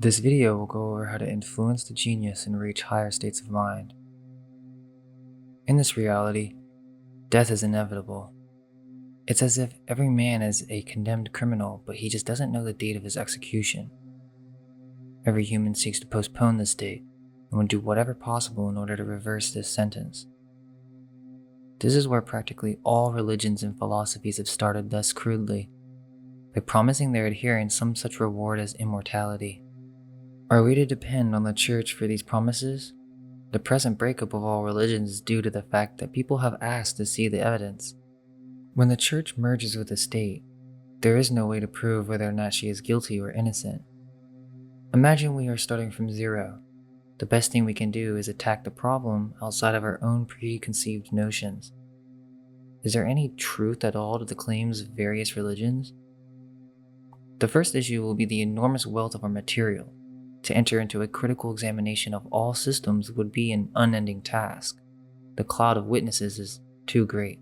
This video will go over how to influence the genius and reach higher states of mind. In this reality, death is inevitable. It's as if every man is a condemned criminal, but he just doesn't know the date of his execution. Every human seeks to postpone this date and will do whatever possible in order to reverse this sentence. This is where practically all religions and philosophies have started thus crudely, by promising their adherents some such reward as immortality. Are we to depend on the church for these promises? The present breakup of all religions is due to the fact that people have asked to see the evidence. When the church merges with the state, there is no way to prove whether or not she is guilty or innocent. Imagine we are starting from zero. The best thing we can do is attack the problem outside of our own preconceived notions. Is there any truth at all to the claims of various religions? The first issue will be the enormous wealth of our material. To enter into a critical examination of all systems would be an unending task. The cloud of witnesses is too great.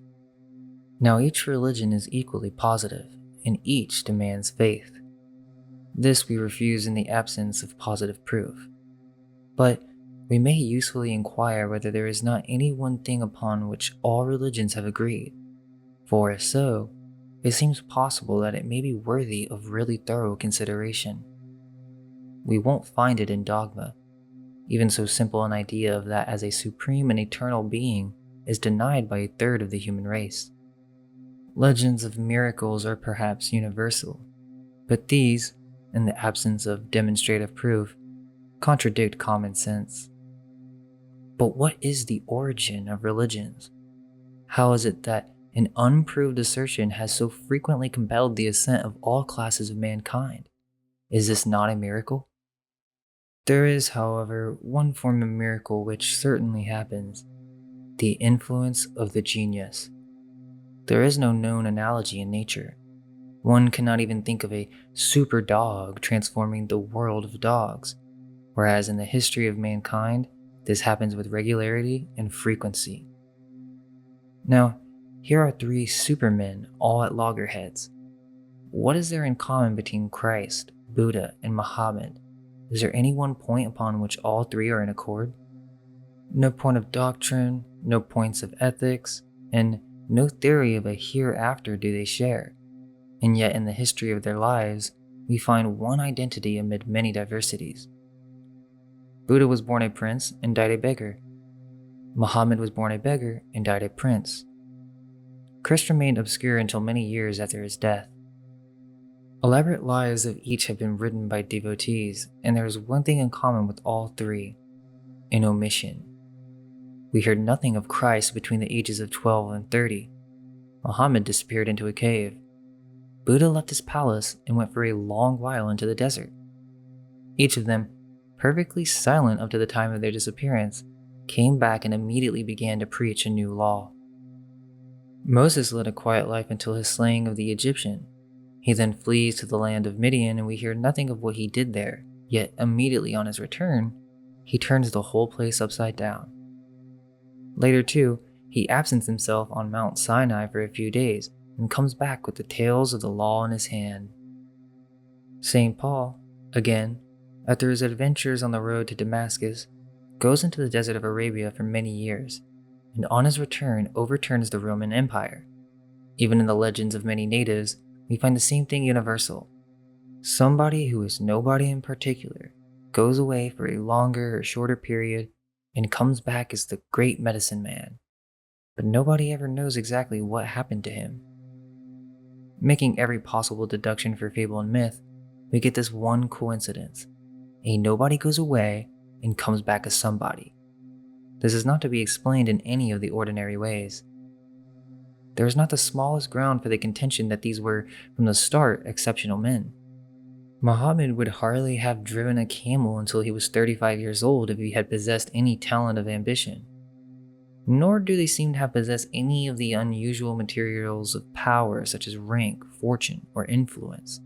Now each religion is equally positive, and each demands faith. This we refuse in the absence of positive proof. But we may usefully inquire whether there is not any one thing upon which all religions have agreed, for if so, it seems possible that it may be worthy of really thorough consideration. We won't find it in dogma. Even so simple an idea of that as a supreme and eternal being is denied by a third of the human race. Legends of miracles are perhaps universal, but these, in the absence of demonstrative proof, contradict common sense. But what is the origin of religions? How is it that an unproved assertion has so frequently compelled the assent of all classes of mankind? Is this not a miracle? There is, however, one form of miracle which certainly happens: the influence of the genius. There is no known analogy in nature. One cannot even think of a super dog transforming the world of dogs, whereas in the history of mankind, this happens with regularity and frequency. Now, here are three supermen, all at loggerheads. What is there in common between Christ, Buddha, and Muhammad? Is there any one point upon which all three are in accord? No point of doctrine, no points of ethics, and no theory of a hereafter do they share. And yet in the history of their lives, we find one identity amid many diversities. Buddha was born a prince and died a beggar. Muhammad was born a beggar and died a prince. Christ remained obscure until many years after his death. Elaborate lives of each have been written by devotees, and there is one thing in common with all three: an omission. We heard nothing of Christ between the ages of 12 and 30. Muhammad disappeared into a cave. Buddha left his palace and went for a long while into the desert. Each of them, perfectly silent up to the time of their disappearance, came back and immediately began to preach a new law. Moses led a quiet life until his slaying of the Egyptian. He then flees to the land of Midian, and we hear nothing of what he did there, yet immediately on his return, he turns the whole place upside down. Later too, he absents himself on Mount Sinai for a few days, and comes back with the tales of the law in his hand. St. Paul, again, after his adventures on the road to Damascus, goes into the desert of Arabia for many years, and on his return overturns the Roman Empire. Even in the legends of many natives, we find the same thing universal. Somebody who is nobody in particular goes away for a longer or shorter period and comes back as the great medicine man, but nobody ever knows exactly what happened to him. Making every possible deduction for fable and myth, we get this one coincidence: a nobody goes away and comes back as somebody. This is not to be explained in any of the ordinary ways. There is not the smallest ground for the contention that these were, from the start, exceptional men. Muhammad would hardly have driven a camel until he was 35 years old if he had possessed any talent of ambition. Nor do they seem to have possessed any of the unusual materials of power such as rank, fortune, or influence.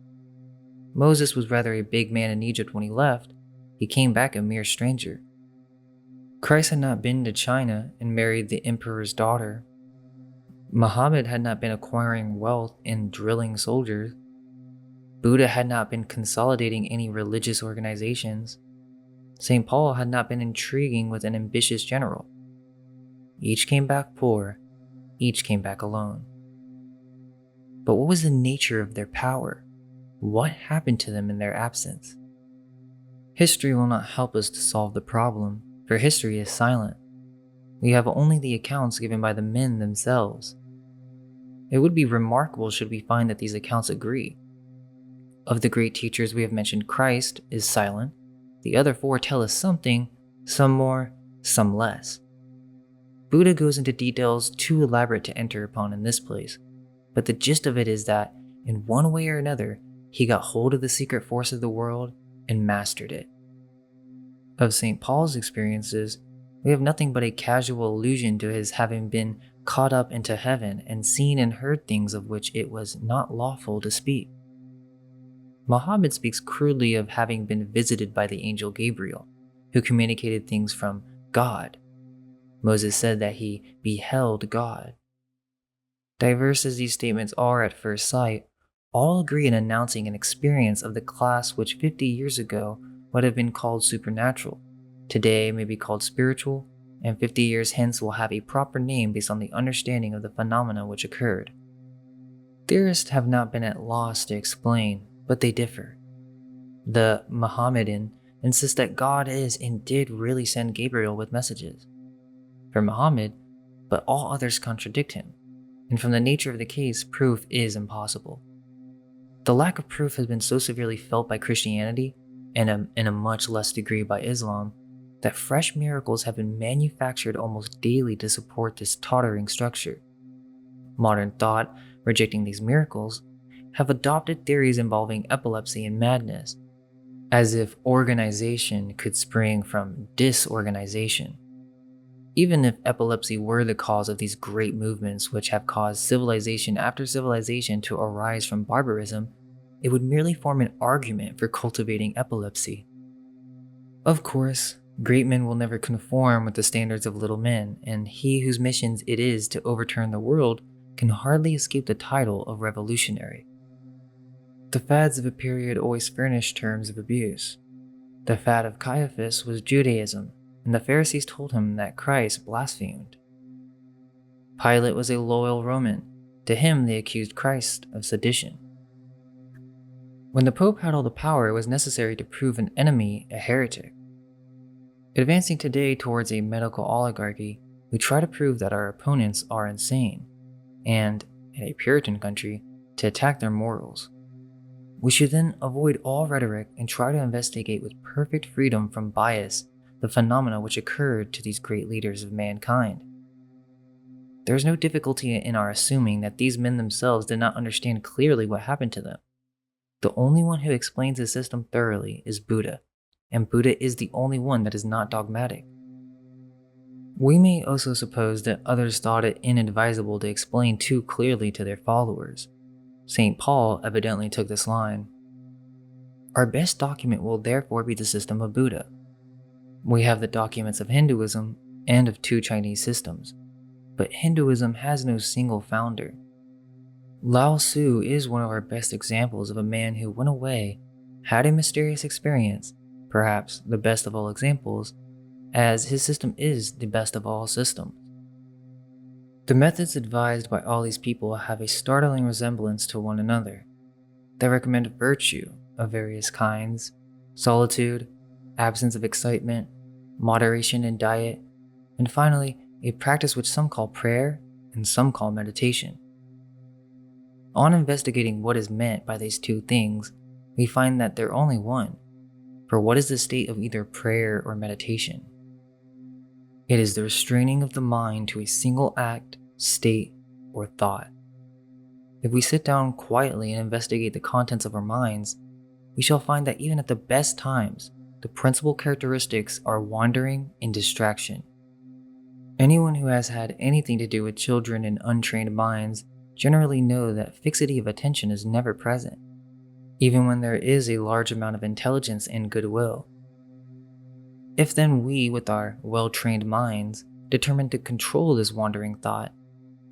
Moses was rather a big man in Egypt when he left. He came back a mere stranger. Christ had not been to China and married the emperor's daughter. Muhammad had not been acquiring wealth and drilling soldiers. Buddha had not been consolidating any religious organizations. St. Paul had not been intriguing with an ambitious general. Each came back poor, each came back alone. But what was the nature of their power? What happened to them in their absence? History will not help us to solve the problem, for history is silent. We have only the accounts given by the men themselves. It would be remarkable should we find that these accounts agree. Of the great teachers we have mentioned, Christ is silent. The other four tell us something, some more, some less. Buddha goes into details too elaborate to enter upon in this place, but the gist of it is that, in one way or another, he got hold of the secret force of the world and mastered it. Of St. Paul's experiences, we have nothing but a casual allusion to his having been caught up into heaven and seen and heard things of which it was not lawful to speak. Muhammad speaks crudely of having been visited by the angel Gabriel, who communicated things from God. Moses said that he beheld God. Diverse as these statements are at first sight, all agree in announcing an experience of the class which 50 years ago would have been called supernatural, today may be called spiritual, and 50 years hence will have a proper name based on the understanding of the phenomena which occurred. Theorists have not been at loss to explain, but they differ. The Mohammedan insists that God is and did really send Gabriel with messages. For Muhammad, but all others contradict him, and from the nature of the case, proof is impossible. The lack of proof has been so severely felt by Christianity, and in a much less degree by Islam, that fresh miracles have been manufactured almost daily to support this tottering structure. Modern thought, rejecting these miracles, have adopted theories involving epilepsy and madness, as if organization could spring from disorganization. Even if epilepsy were the cause of these great movements which have caused civilization after civilization to arise from barbarism, it would merely form an argument for cultivating epilepsy. Of course, great men will never conform with the standards of little men, and he whose mission it is to overturn the world can hardly escape the title of revolutionary. The fads of a period always furnish terms of abuse. The fad of Caiaphas was Judaism, and the Pharisees told him that Christ blasphemed. Pilate was a loyal Roman. To him they accused Christ of sedition. When the Pope had all the power, it was necessary to prove an enemy a heretic. Advancing today towards a medical oligarchy, we try to prove that our opponents are insane, and, in a Puritan country, to attack their morals. We should then avoid all rhetoric and try to investigate with perfect freedom from bias the phenomena which occurred to these great leaders of mankind. There is no difficulty in our assuming that these men themselves did not understand clearly what happened to them. The only one who explains the system thoroughly is Buddha, and Buddha is the only one that is not dogmatic. We may also suppose that others thought it inadvisable to explain too clearly to their followers. St. Paul evidently took this line. Our best document will therefore be the system of Buddha. We have the documents of Hinduism and of two Chinese systems, but Hinduism has no single founder. Lao Tzu is one of our best examples of a man who went away, had a mysterious experience, perhaps the best of all examples, as his system is the best of all systems. The methods advised by all these people have a startling resemblance to one another. They recommend virtue of various kinds, solitude, absence of excitement, moderation in diet, and finally, a practice which some call prayer and some call meditation. On investigating what is meant by these two things, we find that they're only one. For what is the state of either prayer or meditation? It is the restraining of the mind to a single act, state, or thought. If we sit down quietly and investigate the contents of our minds, we shall find that even at the best times, the principal characteristics are wandering and distraction. Anyone who has had anything to do with children and untrained minds generally know that fixity of attention is never present, even when there is a large amount of intelligence and goodwill. If then we, with our well-trained minds, determine to control this wandering thought,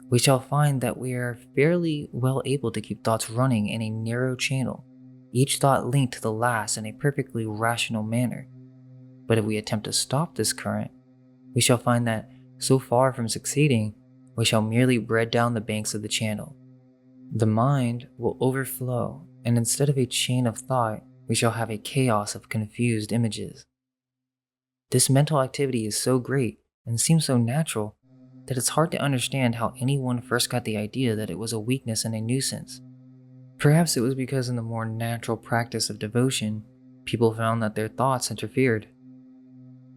we shall find that we are fairly well able to keep thoughts running in a narrow channel, each thought linked to the last in a perfectly rational manner. But if we attempt to stop this current, we shall find that, so far from succeeding, we shall merely bread down the banks of the channel. The mind will overflow, and instead of a chain of thought, we shall have a chaos of confused images. This mental activity is so great and seems so natural that it's hard to understand how anyone first got the idea that it was a weakness and a nuisance. Perhaps it was because in the more natural practice of devotion, people found that their thoughts interfered.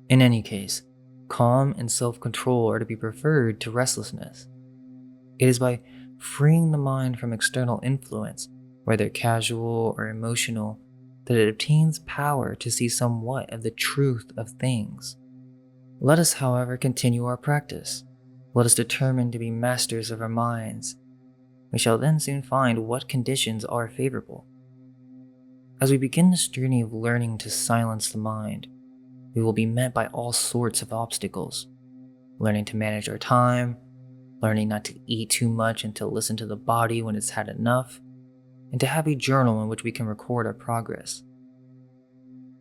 In any case, calm and self-control are to be preferred to restlessness. It is by freeing the mind from external influence, whether casual or emotional, that it obtains power to see somewhat of the truth of things. Let us, however, continue our practice. Let us determine to be masters of our minds. We shall then soon find what conditions are favorable. As we begin this journey of learning to silence the mind, we will be met by all sorts of obstacles. Learning to manage our time, learning not to eat too much and to listen to the body when it's had enough, and to have a journal in which we can record our progress.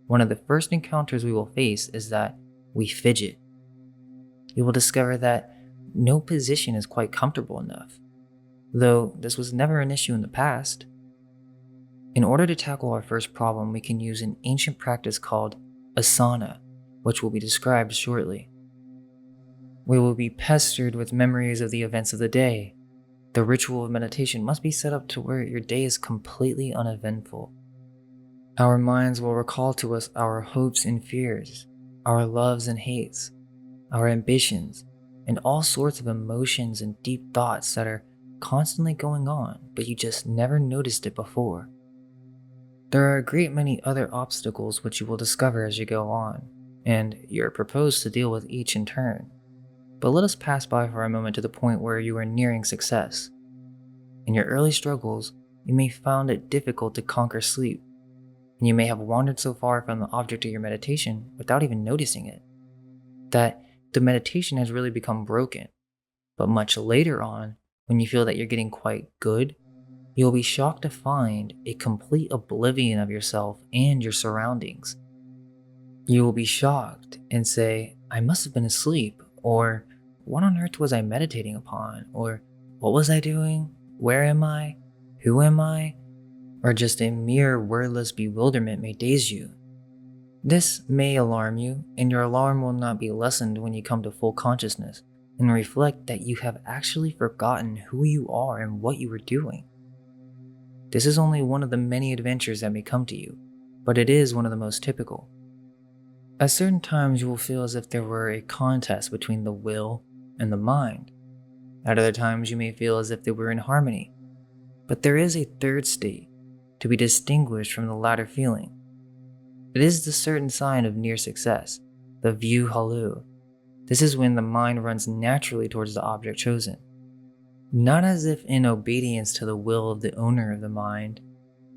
One of the first encounters we will face is that we fidget. You will discover that no position is quite comfortable enough, though this was never an issue in the past. In order to tackle our first problem, we can use an ancient practice called asana, which will be described shortly. We will be pestered with memories of the events of the day. The ritual of meditation must be set up to where your day is completely uneventful. Our minds will recall to us our hopes and fears, our loves and hates, our ambitions, and all sorts of emotions and deep thoughts that are constantly going on, but you just never noticed it before. There are a great many other obstacles which you will discover as you go on, and you're proposed to deal with each in turn. But let us pass by for a moment to the point where you are nearing success. In your early struggles, you may have found it difficult to conquer sleep, and you may have wandered so far from the object of your meditation without even noticing it, that the meditation has really become broken. But much later on, when you feel that you're getting quite good, you'll be shocked to find a complete oblivion of yourself and your surroundings. You will be shocked and say, I must have been asleep, or what on earth was I meditating upon, or what was I doing, where am I, who am I, or just a mere wordless bewilderment may daze you. This may alarm you, and your alarm will not be lessened when you come to full consciousness and reflect that you have actually forgotten who you are and what you were doing. This is only one of the many adventures that may come to you, but it is one of the most typical. At certain times you will feel as if there were a contest between the will and the mind. At other times you may feel as if they were in harmony. But there is a third state, to be distinguished from the latter feeling. It is the certain sign of near success, the view halu. This is when the mind runs naturally towards the object chosen. Not as if in obedience to the will of the owner of the mind,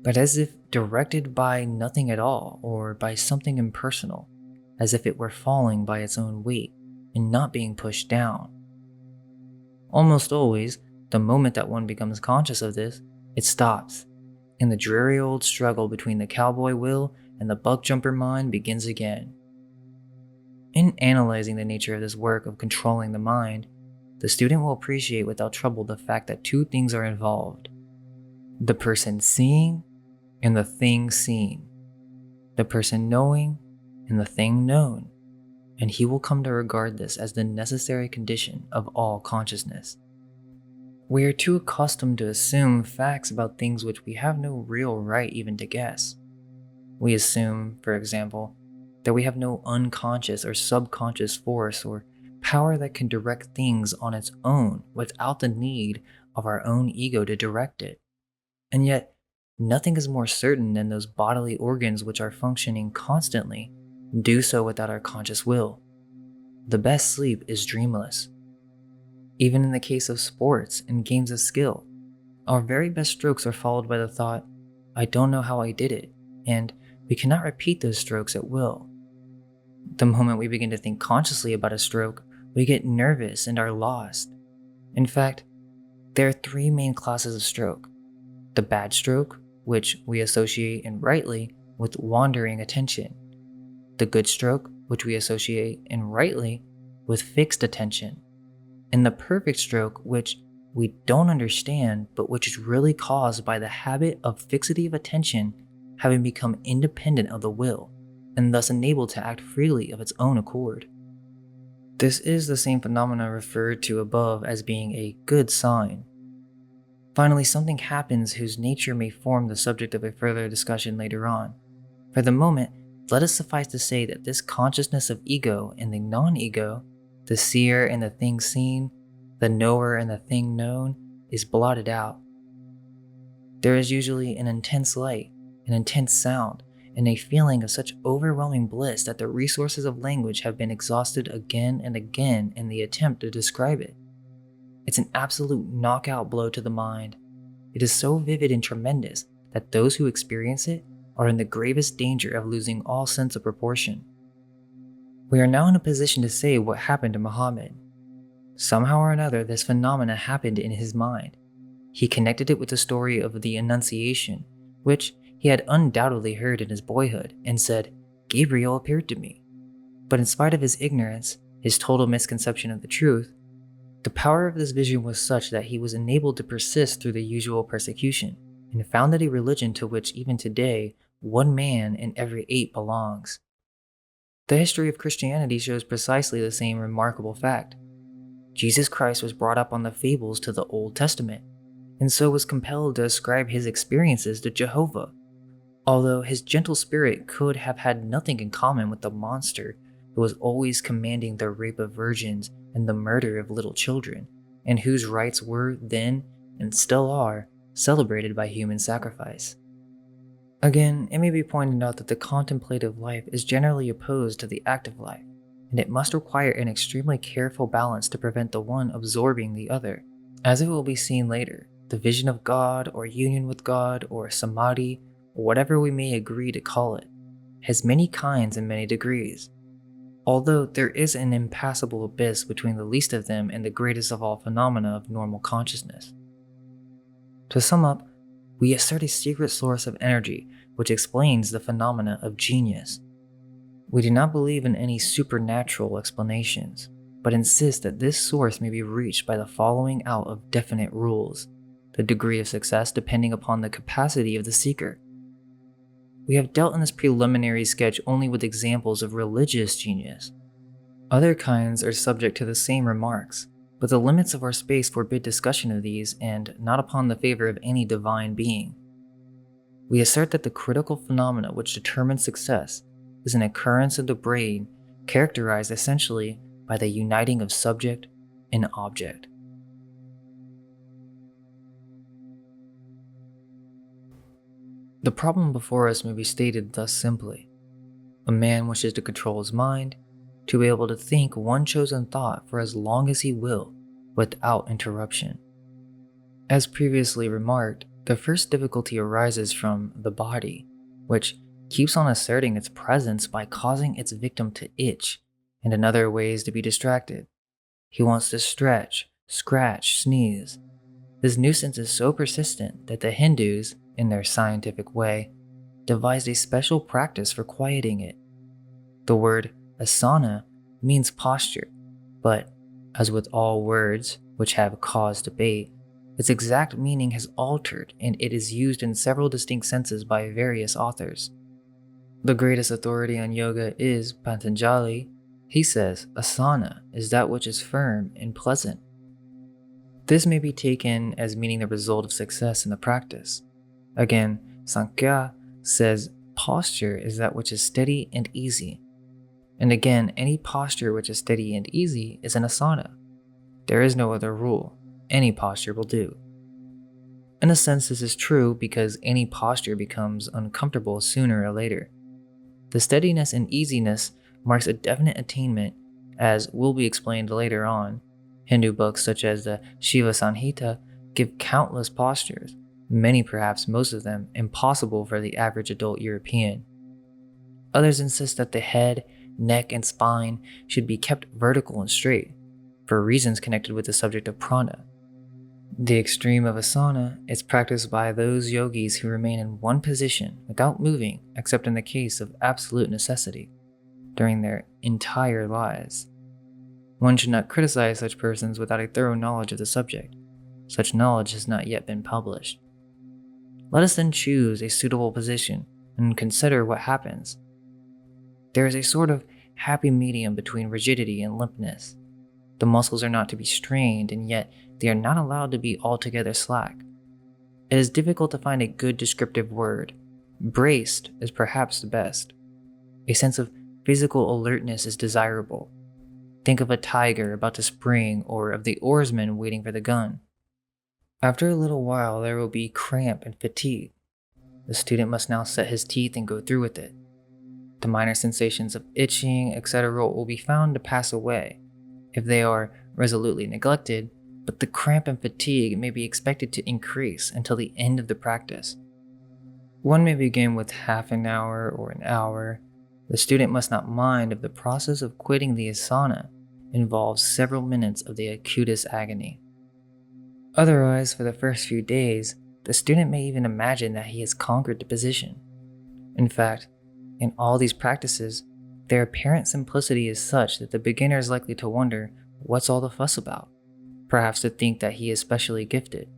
but as if directed by nothing at all or by something impersonal, as if it were falling by its own weight and not being pushed down. Almost always, the moment that one becomes conscious of this, it stops, and the dreary old struggle between the cowboy will and the buck jumper mind begins again. In analyzing the nature of this work of controlling the mind, the student will appreciate without trouble the fact that two things are involved: the person seeing and the thing seen, the person knowing and the thing known, and he will come to regard this as the necessary condition of all consciousness. We are too accustomed to assume facts about things which we have no real right even to guess. We assume, for example, that we have no unconscious or subconscious force or power that can direct things on its own without the need of our own ego to direct it. And yet, nothing is more certain than those bodily organs which are functioning constantly do so without our conscious will. The best sleep is dreamless. Even in the case of sports and games of skill, our very best strokes are followed by the thought, I don't know how I did it, and we cannot repeat those strokes at will. The moment we begin to think consciously about a stroke, we get nervous and are lost. In fact, there are three main classes of stroke: the bad stroke, which we associate and rightly with wandering attention, the good stroke, which we associate and rightly with fixed attention, and the perfect stroke, which we don't understand but which is really caused by the habit of fixity of attention having become independent of the will and thus enabled to act freely of its own accord. This is the same phenomena referred to above as being a good sign. Finally, something happens whose nature may form the subject of a further discussion later on. For the moment, let us suffice to say that this consciousness of ego and the non-ego, the seer and the thing seen, the knower and the thing known, is blotted out. There is usually an intense light, an intense sound, and a feeling of such overwhelming bliss that the resources of language have been exhausted again and again in the attempt to describe it. It's an absolute knockout blow to the mind. It is so vivid and tremendous that those who experience it are in the gravest danger of losing all sense of proportion. We are now in a position to say what happened to Muhammad. Somehow or another, this phenomena happened in his mind. He connected it with the story of the Annunciation, which he had undoubtedly heard in his boyhood, and said, "Gabriel appeared to me." But in spite of his ignorance, his total misconception of the truth, the power of this vision was such that he was enabled to persist through the usual persecution, and founded a religion to which even today 1 man in every 8 belongs. The history of Christianity shows precisely the same remarkable fact. Jesus Christ was brought up on the fables to the Old Testament, and so was compelled to ascribe his experiences to Jehovah, although his gentle spirit could have had nothing in common with the monster who was always commanding the rape of virgins and the murder of little children, and whose rites were then, and still are, celebrated by human sacrifice. Again, it may be pointed out that the contemplative life is generally opposed to the active life, and it must require an extremely careful balance to prevent the one absorbing the other. As it will be seen later, the vision of God, or union with God, or Samadhi, or whatever we may agree to call it, has many kinds and many degrees, although there is an impassable abyss between the least of them and the greatest of all phenomena of normal consciousness. To sum up, we assert a secret source of energy which explains the phenomena of genius. We do not believe in any supernatural explanations, but insist that this source may be reached by the following out of definite rules, the degree of success depending upon the capacity of the seeker. We have dealt in this preliminary sketch only with examples of religious genius. Other kinds are subject to the same remarks, but the limits of our space forbid discussion of these and not upon the favor of any divine being. We assert that the critical phenomena which determines success is an occurrence of the brain characterized essentially by the uniting of subject and object. The problem before us may be stated thus simply. A man wishes to control his mind, to be able to think one chosen thought for as long as he will, without interruption. As previously remarked, the first difficulty arises from the body, which keeps on asserting its presence by causing its victim to itch, and in other ways to be distracted. He wants to stretch, scratch, sneeze. This nuisance is so persistent that the Hindus, in their scientific way, devised a special practice for quieting it. The word asana means posture, but, as with all words which have caused debate, its exact meaning has altered and it is used in several distinct senses by various authors. The greatest authority on yoga is Patanjali. He says asana is that which is firm and pleasant. This may be taken as meaning the result of success in the practice. Again, Sankhya says posture is that which is steady and easy. And again, any posture which is steady and easy is an asana. There is no other rule. Any posture will do. In a sense, this is true because any posture becomes uncomfortable sooner or later. The steadiness and easiness marks a definite attainment, as will be explained later on. Hindu books such as the Shiva Samhita give countless postures, many, perhaps most of them, impossible for the average adult European. Others insist that the head, neck, and spine should be kept vertical and straight, for reasons connected with the subject of prana. The extreme of asana is practiced by those yogis who remain in one position without moving except in the case of absolute necessity during their entire lives. One should not criticize such persons without a thorough knowledge of the subject. Such knowledge has not yet been published. Let us then choose a suitable position and consider what happens. There is a sort of happy medium between rigidity and limpness. The muscles are not to be strained, and yet they are not allowed to be altogether slack. It is difficult to find a good descriptive word. Braced is perhaps the best. A sense of physical alertness is desirable. Think of a tiger about to spring, or of the oarsman waiting for the gun. After a little while, there will be cramp and fatigue. The student must now set his teeth and go through with it. The minor sensations of itching, etc. will be found to pass away if they are resolutely neglected, but the cramp and fatigue may be expected to increase until the end of the practice. One may begin with half an hour or an hour. The student must not mind if the process of quitting the asana involves several minutes of the acutest agony. Otherwise, for the first few days, the student may even imagine that he has conquered the position. In fact, in all these practices, their apparent simplicity is such that the beginner is likely to wonder what's all the fuss about, perhaps to think that he is specially gifted.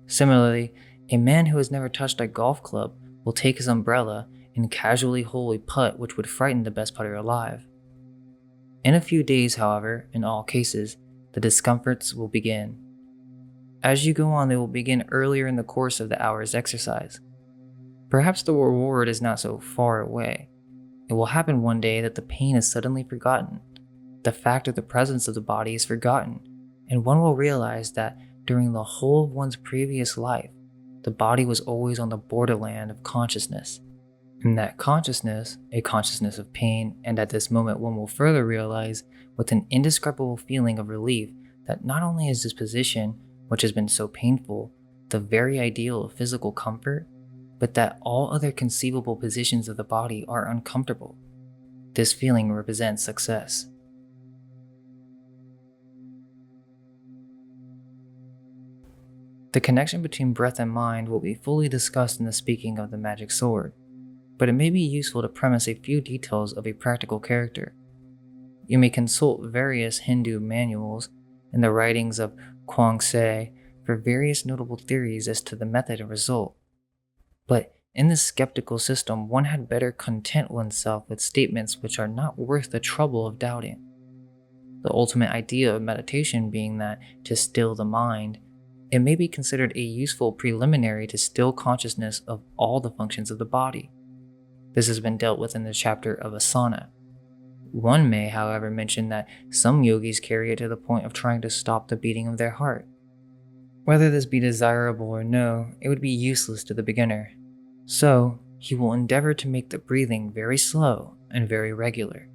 Similarly, a man who has never touched a golf club will take his umbrella and casually hole a putt which would frighten the best putter alive. In a few days, however, in all cases, the discomforts will begin. As you go on, they will begin earlier in the course of the hour's exercise. Perhaps the reward is not so far away. It will happen one day that the pain is suddenly forgotten. The fact of the presence of the body is forgotten, and one will realize that during the whole of one's previous life, the body was always on the borderland of consciousness. And that consciousness, a consciousness of pain, and at this moment one will further realize with an indescribable feeling of relief that not only is this position, which has been so painful, the very ideal of physical comfort, but that all other conceivable positions of the body are uncomfortable. This feeling represents success. The connection between breath and mind will be fully discussed in the speaking of the magic sword, but it may be useful to premise a few details of a practical character. You may consult various Hindu manuals and the writings of Kwang-se for various notable theories as to the method and result. But in this skeptical system, one had better content oneself with statements which are not worth the trouble of doubting. The ultimate idea of meditation being that to still the mind, it may be considered a useful preliminary to still consciousness of all the functions of the body. This has been dealt with in the chapter of asana. One may, however, mention that some yogis carry it to the point of trying to stop the beating of their heart. Whether this be desirable or no, it would be useless to the beginner. So, he will endeavor to make the breathing very slow and very regular.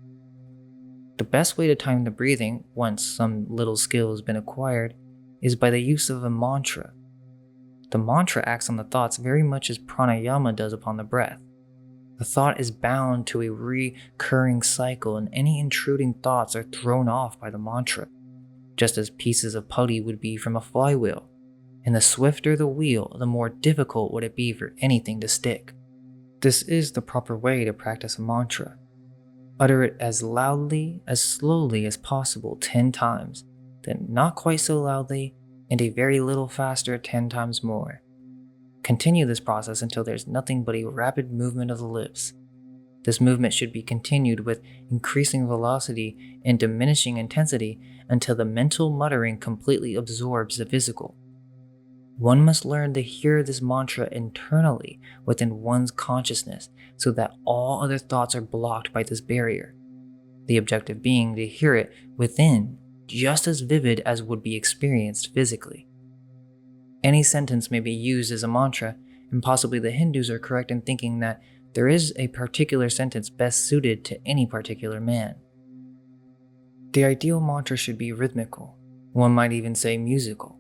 The best way to time the breathing, once some little skill has been acquired, is by the use of a mantra. The mantra acts on the thoughts very much as pranayama does upon the breath. The thought is bound to a recurring cycle, and any intruding thoughts are thrown off by the mantra, just as pieces of putty would be from a flywheel. And the swifter the wheel, the more difficult would it be for anything to stick. This is the proper way to practice a mantra. Utter it as loudly, as slowly as possible 10 times, then not quite so loudly, and a very little faster 10 times more. Continue this process until there's nothing but a rapid movement of the lips. This movement should be continued with increasing velocity and diminishing intensity until the mental muttering completely absorbs the physical. One must learn to hear this mantra internally within one's consciousness so that all other thoughts are blocked by this barrier. The objective being to hear it within just as vivid as would be experienced physically. Any sentence may be used as a mantra, and possibly the Hindus are correct in thinking that there is a particular sentence best suited to any particular man. The ideal mantra should be rhythmical, one might even say musical,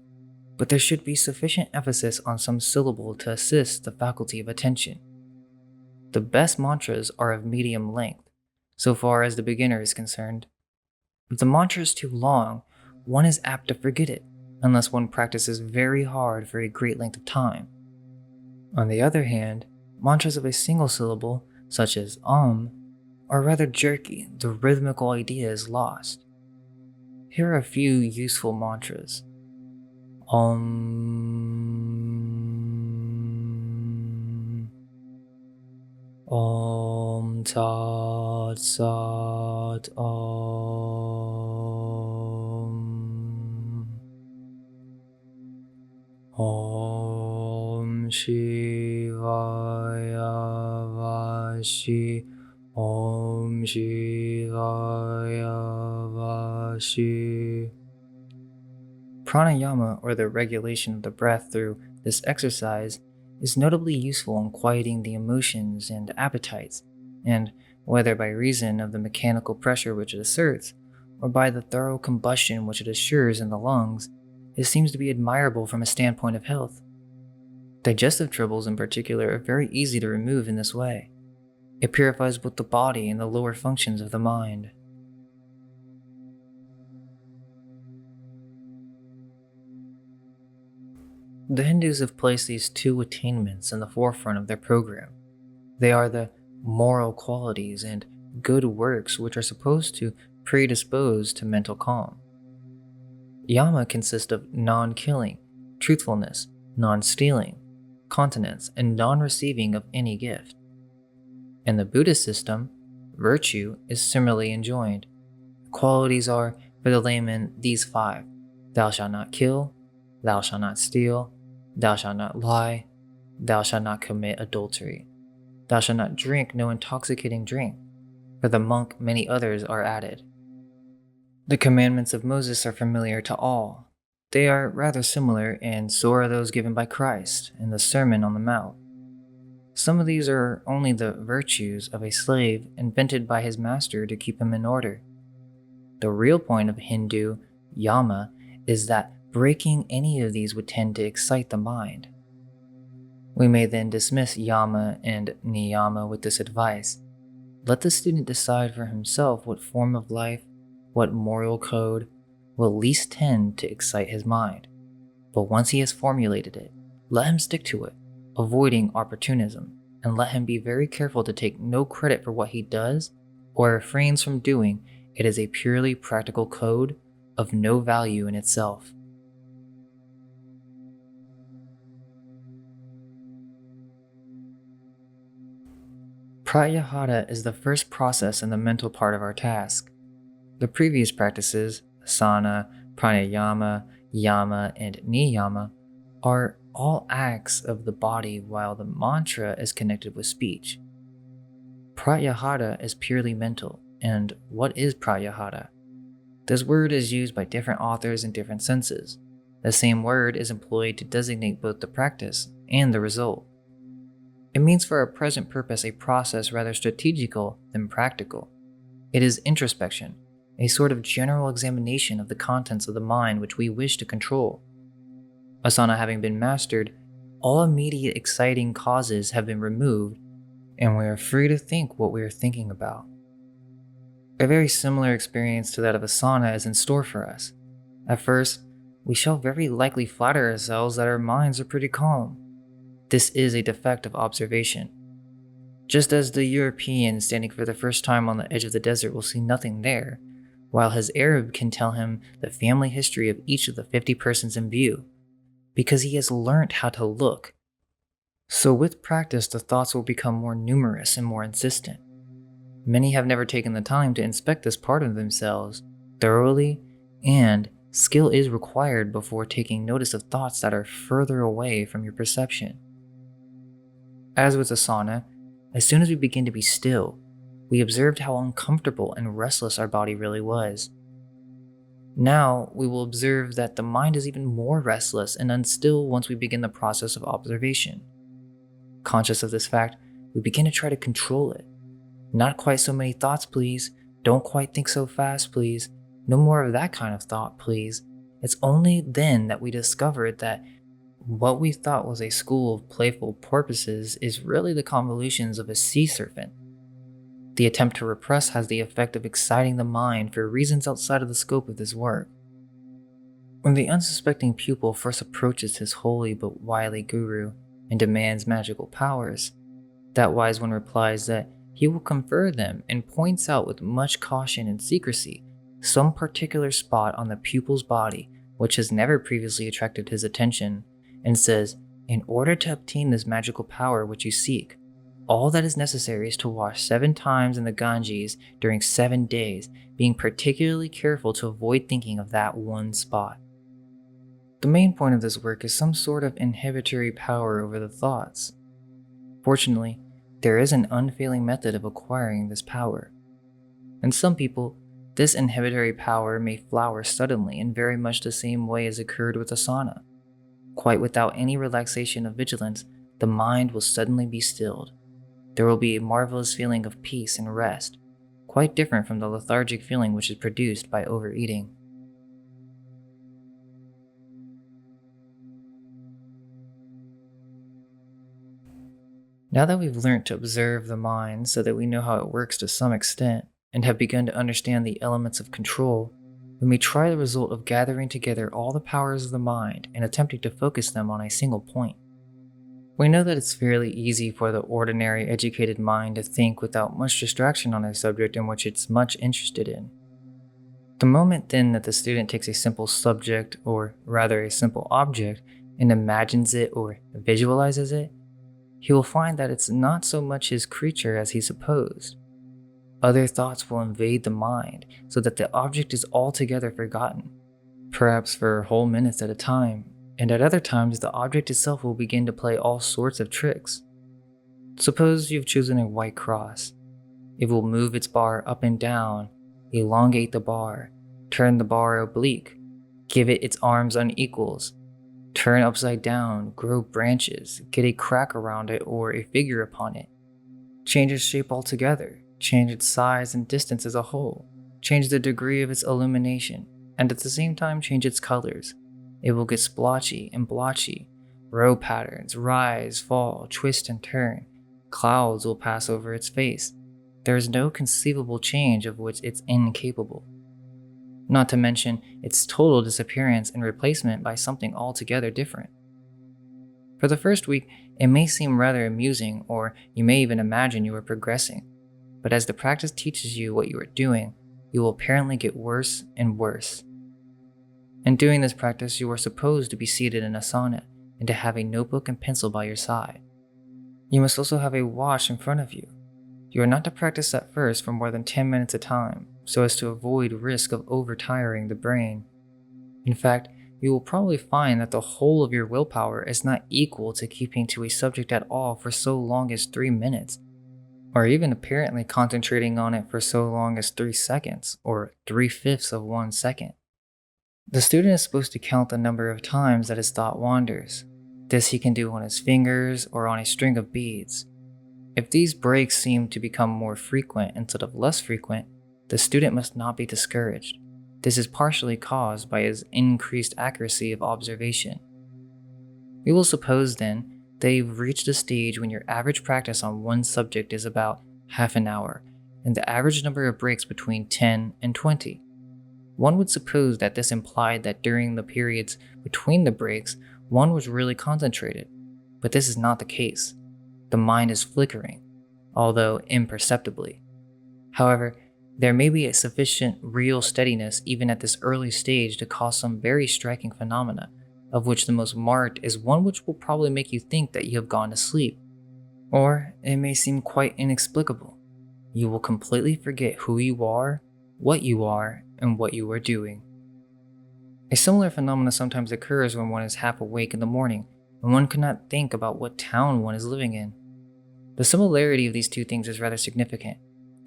but there should be sufficient emphasis on some syllable to assist the faculty of attention. The best mantras are of medium length, so far as the beginner is concerned. If the mantra is too long, one is apt to forget it, unless one practices very hard for a great length of time. On the other hand, mantras of a single syllable, such as are rather jerky. The rhythmical idea is lost. Here are a few useful mantras. Om Tat Sat Om Shivaya Vashi Om Shivaya Vashi. Pranayama, or the regulation of the breath through this exercise, is notably useful in quieting the emotions and appetites, and whether by reason of the mechanical pressure which it asserts, or by the thorough combustion which it assures in the lungs, it seems to be admirable from a standpoint of health. Digestive troubles in particular are very easy to remove in this way. It purifies both the body and the lower functions of the mind. The Hindus have placed these two attainments in the forefront of their program. They are the moral qualities and good works which are supposed to predispose to mental calm. Yama consists of non-killing, truthfulness, non-stealing, continence, and non-receiving of any gift. In the Buddhist system, virtue is similarly enjoined. The qualities are, for the layman, these 5: thou shalt not kill, thou shalt not steal, thou shalt not lie, thou shalt not commit adultery, thou shalt not drink no intoxicating drink. For the monk, many others are added. The commandments of Moses are familiar to all. They are rather similar, and so are those given by Christ in the Sermon on the Mount. Some of these are only the virtues of a slave invented by his master to keep him in order. The real point of Hindu yama is that breaking any of these would tend to excite the mind. We may then dismiss yama and niyama with this advice. Let the student decide for himself what form of life, what moral code will least tend to excite his mind. But once he has formulated it, let him stick to it, avoiding opportunism, and let him be very careful to take no credit for what he does or refrains from doing. It is a purely practical code of no value in itself. Pratyahara is the first process in the mental part of our task. The previous practices, asana, pranayama, yama, and niyama, are all acts of the body, while the mantra is connected with speech. Pratyahara is purely mental. And what is pratyahara? This word is used by different authors in different senses. The same word is employed to designate both the practice and the result. It means for our present purpose a process rather strategical than practical. It is introspection, a sort of general examination of the contents of the mind which we wish to control. Asana having been mastered, all immediate exciting causes have been removed, and we are free to think what we are thinking about. A very similar experience to that of asana is in store for us. At first, we shall very likely flatter ourselves that our minds are pretty calm. This is a defect of observation. Just as the European standing for the first time on the edge of the desert will see nothing there, while his Arab can tell him the family history of each of the 50 persons in view, because he has learnt how to look. So with practice, the thoughts will become more numerous and more insistent. Many have never taken the time to inspect this part of themselves thoroughly, and skill is required before taking notice of thoughts that are further away from your perception. As with asana, as soon as we begin to be still, we observed how uncomfortable and restless our body really was. Now we will observe that the mind is even more restless and unstill once we begin the process of observation. Conscious of this fact, we begin to try to control it. Not quite so many thoughts, please. Don't quite think so fast, please. No more of that kind of thought, please. It's only then that we discovered that what we thought was a school of playful porpoises is really the convolutions of a sea serpent. The attempt to repress has the effect of exciting the mind for reasons outside of the scope of this work. When the unsuspecting pupil first approaches his holy but wily guru and demands magical powers, that wise one replies that he will confer them and points out with much caution and secrecy some particular spot on the pupil's body which has never previously attracted his attention, and says, "In order to obtain this magical power which you seek, all that is necessary is to wash 7 times in the Ganges during 7 days, being particularly careful to avoid thinking of that one spot." The main point of this work is some sort of inhibitory power over the thoughts. Fortunately, there is an unfailing method of acquiring this power. In some people, this inhibitory power may flower suddenly in very much the same way as occurred with asana. Quite without any relaxation of vigilance, the mind will suddenly be stilled. There will be a marvelous feeling of peace and rest, quite different from the lethargic feeling which is produced by overeating. Now that we've learned to observe the mind so that we know how it works to some extent, and have begun to understand the elements of control, we may try the result of gathering together all the powers of the mind and attempting to focus them on a single point. We know that it's fairly easy for the ordinary educated mind to think without much distraction on a subject in which it's much interested in. The moment then that the student takes a simple subject, or rather a simple object, and imagines it or visualizes it, he will find that it's not so much his creature as he supposed. Other thoughts will invade the mind so that the object is altogether forgotten, perhaps for whole minutes at a time, and at other times the object itself will begin to play all sorts of tricks. Suppose you've chosen a white cross. It will move its bar up and down, elongate the bar, turn the bar oblique, give it its arms unequals, turn upside down, grow branches, get a crack around it or a figure upon it, change its shape altogether, change its size and distance as a whole, change the degree of its illumination, and at the same time change its colors. It will get splotchy and blotchy, row patterns, rise, fall, twist and turn, clouds will pass over its face. There is no conceivable change of which it's incapable. Not to mention its total disappearance and replacement by something altogether different. For the first week, it may seem rather amusing, or you may even imagine you are progressing, but as the practice teaches you what you are doing, you will apparently get worse and worse. In doing this practice, you are supposed to be seated in asana and to have a notebook and pencil by your side. You must also have a watch in front of you. You are not to practice at first for more than 10 minutes at a time, so as to avoid risk of overtiring the brain. In fact, you will probably find that the whole of your willpower is not equal to keeping to a subject at all for so long as 3 minutes, or even apparently concentrating on it for so long as 3 seconds, or 3/5 of 1 second. The student is supposed to count the number of times that his thought wanders. This he can do on his fingers or on a string of beads. If these breaks seem to become more frequent instead of less frequent, the student must not be discouraged. This is partially caused by his increased accuracy of observation. We will suppose then that you've reached a stage when your average practice on one subject is about half an hour, and the average number of breaks between 10 and 20. One would suppose that this implied that during the periods between the breaks, one was really concentrated, but this is not the case. The mind is flickering, although imperceptibly. However, there may be a sufficient real steadiness even at this early stage to cause some very striking phenomena, of which the most marked is one which will probably make you think that you have gone to sleep. Or it may seem quite inexplicable. You will completely forget who you are, and what you are doing. A similar phenomenon sometimes occurs when one is half awake in the morning and one cannot think about what town one is living in. The similarity of these two things is rather significant.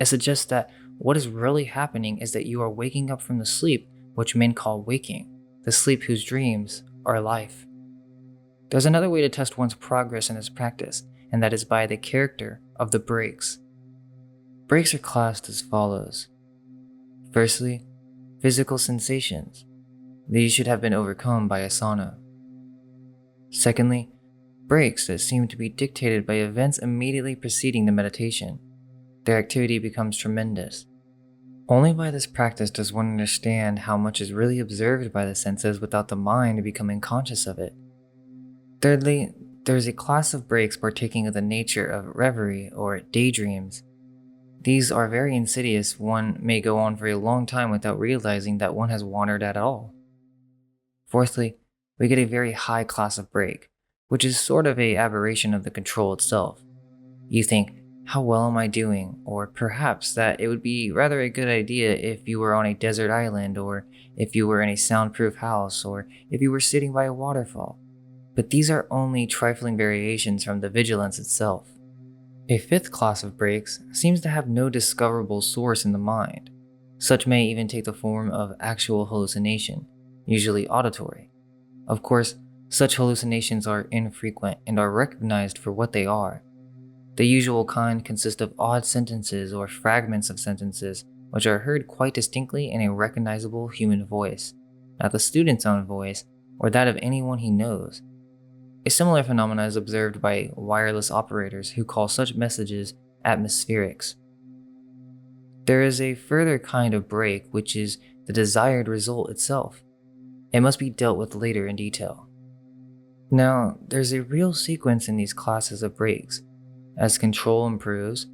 It suggests that what is really happening is that you are waking up from the sleep which men call waking, the sleep whose dreams are life. There's another way to test one's progress in this practice, and that is by the character of the breaks. Breaks are classed as follows. Firstly, physical sensations. These should have been overcome by asana. Secondly, breaks that seem to be dictated by events immediately preceding the meditation. Their activity becomes tremendous. Only by this practice does one understand how much is really observed by the senses without the mind becoming conscious of it. Thirdly, there is a class of breaks partaking of the nature of reverie or daydreams. These are very insidious. One may go on for a long time without realizing that one has wandered at all. Fourthly, we get a very high class of break, which is sort of a aberration of the control itself. You think, how well am I doing? Or perhaps that it would be rather a good idea if you were on a desert island, or if you were in a soundproof house, or if you were sitting by a waterfall. But these are only trifling variations from the vigilance itself. A fifth class of breaks seems to have no discoverable source in the mind. Such may even take the form of actual hallucination, usually auditory. Of course, such hallucinations are infrequent and are recognized for what they are. The usual kind consist of odd sentences or fragments of sentences which are heard quite distinctly in a recognizable human voice, not the student's own voice or that of anyone he knows. A similar phenomenon is observed by wireless operators who call such messages atmospherics. There is a further kind of break which is the desired result itself. It must be dealt with later in detail. Now, there's a real sequence in these classes of breaks. As control improves,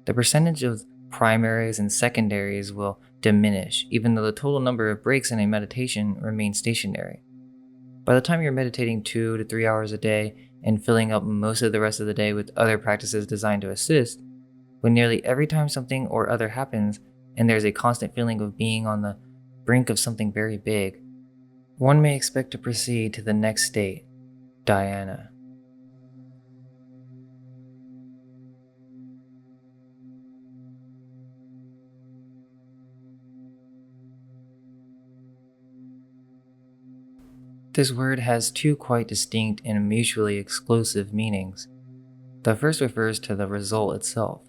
the percentage of primaries and secondaries will diminish, even though the total number of breaks in a meditation remains stationary. By the time you're meditating 2 to 3 hours a day and filling up most of the rest of the day with other practices designed to assist, when nearly every time something or other happens and there's a constant feeling of being on the brink of something very big, one may expect to proceed to the next state, dhyana. This word has two quite distinct and mutually exclusive meanings. The first refers to the result itself.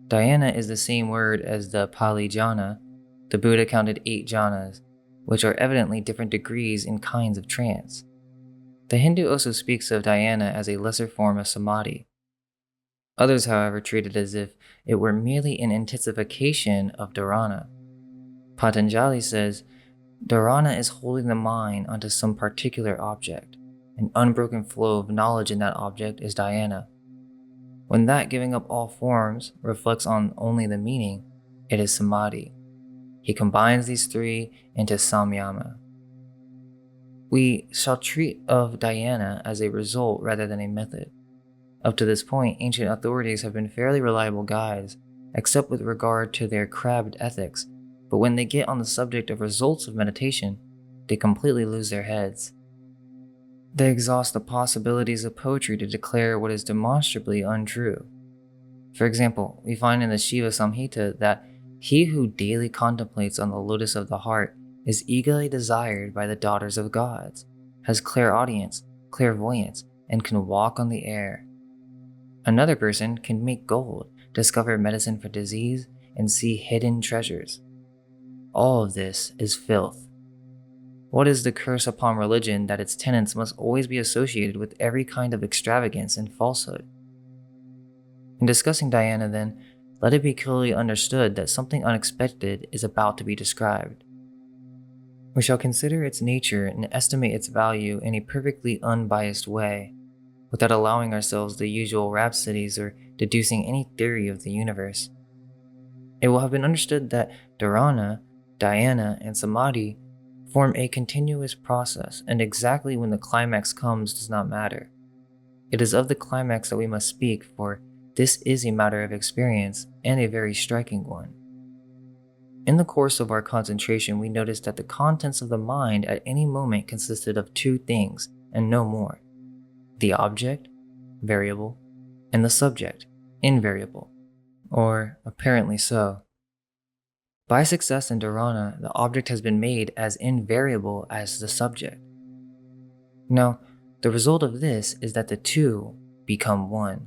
Dhyana is the same word as the Pali jhana. The Buddha counted 8 jhanas, which are evidently different degrees and kinds of trance. The Hindu also speaks of dhyana as a lesser form of samadhi. Others, however, treat it as if it were merely an intensification of dharana. Patanjali says, dharana is holding the mind onto some particular object. An unbroken flow of knowledge in that object is dhyana. When that giving up all forms reflects on only the meaning, it is samadhi. He combines these three into samyama. We shall treat of dhyana as a result rather than a method. Up to this point, ancient authorities have been fairly reliable guides, except with regard to their crabbed ethics, but when they get on the subject of results of meditation, they completely lose their heads. They exhaust the possibilities of poetry to declare what is demonstrably untrue. For example, we find in the Shiva Samhita that he who daily contemplates on the lotus of the heart is eagerly desired by the daughters of gods, has clairaudience, clairvoyance, and can walk on the air. Another person can make gold, discover medicine for disease, and see hidden treasures. All of this is filth. What is the curse upon religion that its tenets must always be associated with every kind of extravagance and falsehood? In discussing dhyana, then, let it be clearly understood that something unexpected is about to be described. We shall consider its nature and estimate its value in a perfectly unbiased way, without allowing ourselves the usual rhapsodies or deducing any theory of the universe. It will have been understood that dharana, dhyana, and samadhi form a continuous process, and exactly when the climax comes does not matter. It is of the climax that we must speak, for this is a matter of experience and a very striking one. In the course of our concentration, we noticed that the contents of the mind at any moment consisted of 2 things and no more: the object, variable, and the subject, invariable, or apparently so. By success in dharana, the object has been made as invariable as the subject. Now, the result of this is that the 2 become 1.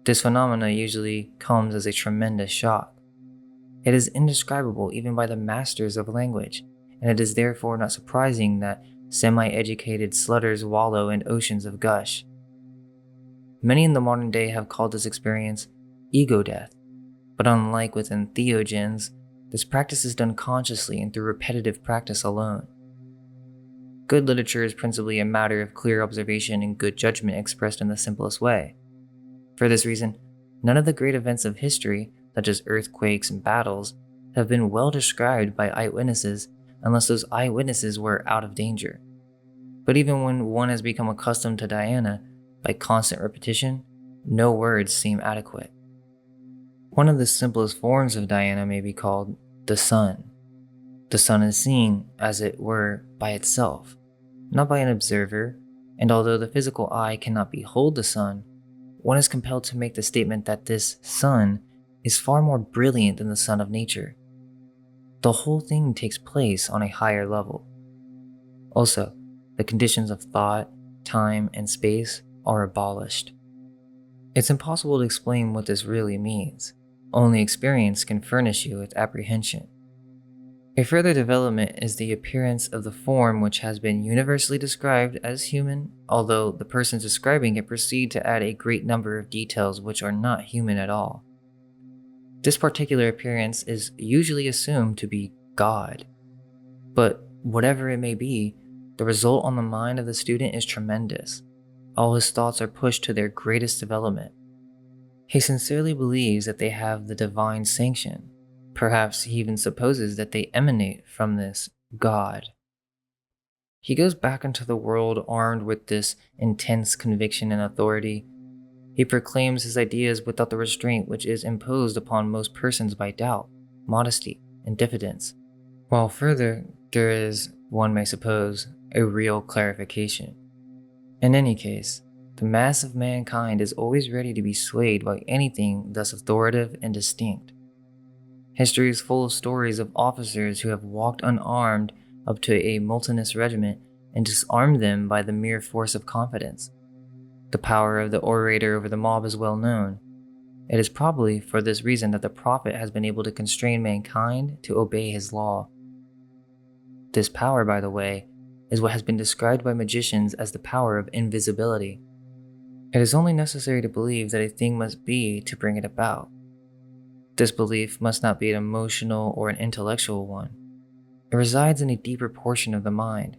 This phenomena usually comes as a tremendous shock. It is indescribable even by the masters of language, and it is therefore not surprising that semi-educated slutters wallow in oceans of gush. Many in the modern day have called this experience ego death, but unlike with entheogens, This practice is done consciously and through repetitive practice alone. Good literature is principally a matter of clear observation and good judgment expressed in the simplest way. For this reason, none of the great events of history, such as earthquakes and battles, have been well described by eyewitnesses unless those eyewitnesses were out of danger. But even when one has become accustomed to dhyana by constant repetition, no words seem adequate. One of the simplest forms of dhyana may be called the sun. The sun is seen, as it were, by itself, not by an observer, and although the physical eye cannot behold the sun, one is compelled to make the statement that this sun is far more brilliant than the sun of nature. The whole thing takes place on a higher level. Also, the conditions of thought, time, and space are abolished. It's impossible to explain what this really means. Only experience can furnish you with apprehension. A further development is the appearance of the form which has been universally described as human, although the persons describing it proceed to add a great number of details which are not human at all. This particular appearance is usually assumed to be God. But whatever it may be, the result on the mind of the student is tremendous. All his thoughts are pushed to their greatest development. He sincerely believes that they have the divine sanction. Perhaps he even supposes that they emanate from this God. He goes back into the world armed with this intense conviction and authority. He proclaims his ideas without the restraint which is imposed upon most persons by doubt, modesty, and diffidence, while further there is, one may suppose, a real clarification. In any case, the mass of mankind is always ready to be swayed by anything thus authoritative and distinct. History is full of stories of officers who have walked unarmed up to a mutinous regiment and disarmed them by the mere force of confidence. The power of the orator over the mob is well known. It is probably for this reason that the Prophet has been able to constrain mankind to obey his law. This power, by the way, is what has been described by magicians as the power of invisibility. It is only necessary to believe that a thing must be to bring it about. This belief must not be an emotional or an intellectual one. It resides in a deeper portion of the mind,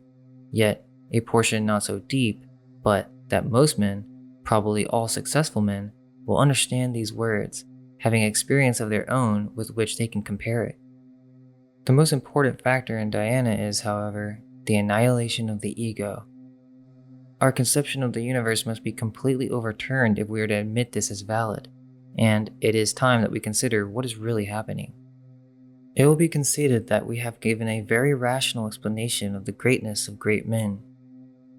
yet a portion not so deep, but that most men, probably all successful men, will understand these words, having experience of their own with which they can compare it. The most important factor in dhyana is, however, the annihilation of the ego. Our conception of the universe must be completely overturned if we are to admit this as valid, and it is time that we consider what is really happening. It will be conceded that we have given a very rational explanation of the greatness of great men.